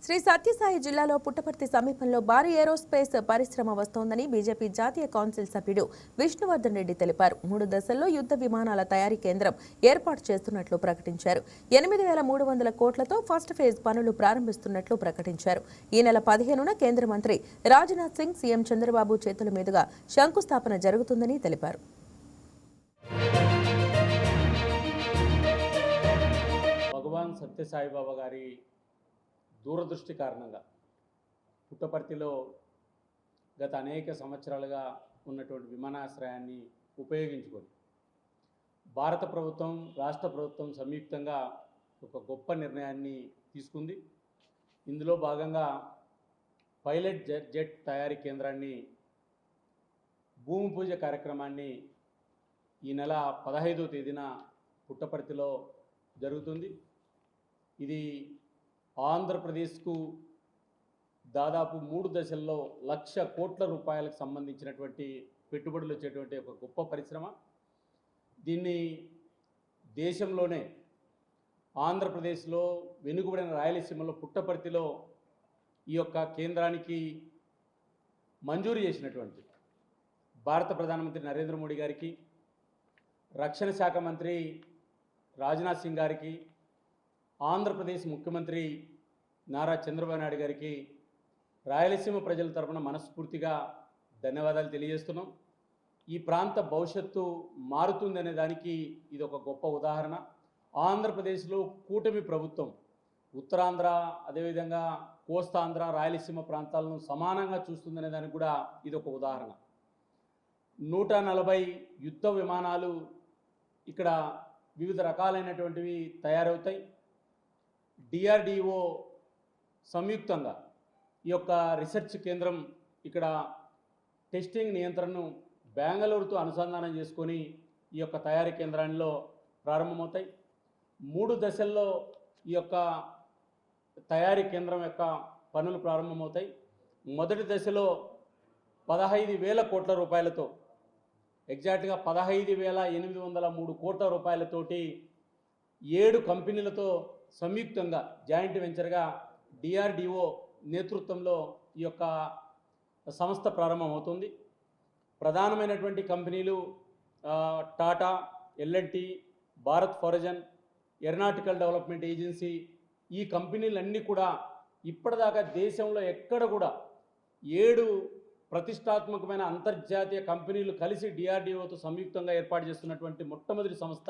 శ్రీ సత్యసాయి జిల్లాలో పుట్టపర్తి సమీపంలో భారీ ఏరోస్పేస్ పరిశ్రమ వస్తోందని బీజేపీ జాతీయ కౌన్సిల్ సభ్యుడు విష్ణువర్ధన్ రెడ్డి తెలిపారు. 3 దశల్లో యుద్ధ విమానాల తయారీ కేంద్రం ఏర్పాటు చేస్తున్నట్లు ప్రకటించారు. 8,300 కోట్లతో ఫస్ట్ ఫేజ్ పనులు ప్రారంభిస్తున్నట్లు ప్రకటించారు. ఈ నెల 15న కేంద్ర మంత్రి రాజ్నాథ్ సింగ్, సీఎం చంద్రబాబు చేతుల మీదుగా శంకుస్థాపన జరుగుతుందని తెలిపారు. భగవాన్ సత్యసాయి బాబా గారి దూరదృష్టి కారణంగా పుట్టపర్తిలో గత అనేక సంవత్సరాలుగా ఉన్నటువంటి విమానాశ్రయాన్ని ఉపయోగించుకొని భారత ప్రభుత్వం, రాష్ట్ర ప్రభుత్వం సంయుక్తంగా ఒక గొప్ప నిర్ణయాన్ని తీసుకుంది. ఇందులో భాగంగా పైలట్ జెట్ తయారీ కేంద్రాన్ని భూమి పూజ కార్యక్రమాన్ని ఈ నెల 15వ తేదీన పుట్టపర్తిలో జరుగుతుంది. ఇది ఆంధ్రప్రదేశ్కు దాదాపు 3 దశల్లో 1,00,000 కోట్ల రూపాయలకు సంబంధించినటువంటి పెట్టుబడులు వచ్చేటువంటి ఒక గొప్ప పరిశ్రమ. దీన్ని దేశంలోనే ఆంధ్రప్రదేశ్లో వెనుకబడిన రాయలసీమలో పుట్టపర్తిలో ఈ యొక్క కేంద్రానికి మంజూరు చేసినటువంటి భారత ప్రధానమంత్రి నరేంద్ర మోడీ గారికి, రక్షణ శాఖ మంత్రి రాజ్నాథ్ సింగ్ గారికి, ఆంధ్రప్రదేశ్ ముఖ్యమంత్రి నారా చంద్రబాబు నాయుడు గారికి రాయలసీమ ప్రజల తరపున మనస్ఫూర్తిగా ధన్యవాదాలు తెలియజేస్తున్నాం. ఈ ప్రాంత భవిష్యత్తు మారుతుందనే దానికి ఇది ఒక గొప్ప ఉదాహరణ. ఆంధ్రప్రదేశ్లో కూటమి ప్రభుత్వం ఉత్తరాంధ్ర, అదేవిధంగా కోస్తాంధ్ర, రాయలసీమ ప్రాంతాలను సమానంగా చూస్తుందనే దానికి కూడా ఇది ఒక ఉదాహరణ. 140 యుద్ధ విమానాలు ఇక్కడ వివిధ రకాలైనటువంటివి తయారవుతాయి. DRDO సంయుక్తంగా ఈ యొక్క రీసెర్చ్ కేంద్రం ఇక్కడ టెస్టింగ్ నియంత్రణను బెంగళూరుతో అనుసంధానం చేసుకొని ఈ యొక్క తయారీ కేంద్రాల్లో ప్రారంభమవుతాయి. 3 దశల్లో ఈ యొక్క తయారీ కేంద్రం యొక్క పనులు ప్రారంభమవుతాయి. మొదటి దశలో 15,000 కోట్ల రూపాయలతో, ఎగ్జాక్ట్గా 15,803 కోట్ల రూపాయలతోటి 7 కంపెనీలతో సంయుక్తంగా జాయింట్ వెంచర్గా DRDO నేతృత్వంలో ఈ యొక్క సంస్థ ప్రారంభమవుతుంది. ప్రధానమైనటువంటి కంపెనీలు టాటా, L&T, భారత్ ఫోర్జన్, ఏరోనాటికల్ డెవలప్మెంట్ ఏజెన్సీ. ఈ కంపెనీలన్నీ కూడా ఇప్పటిదాకా దేశంలో ఎక్కడ కూడా 7 ప్రతిష్టాత్మకమైన అంతర్జాతీయ కంపెనీలు కలిసి DRDOతో సంయుక్తంగా ఏర్పాటు చేస్తున్నటువంటి మొట్టమొదటి సంస్థ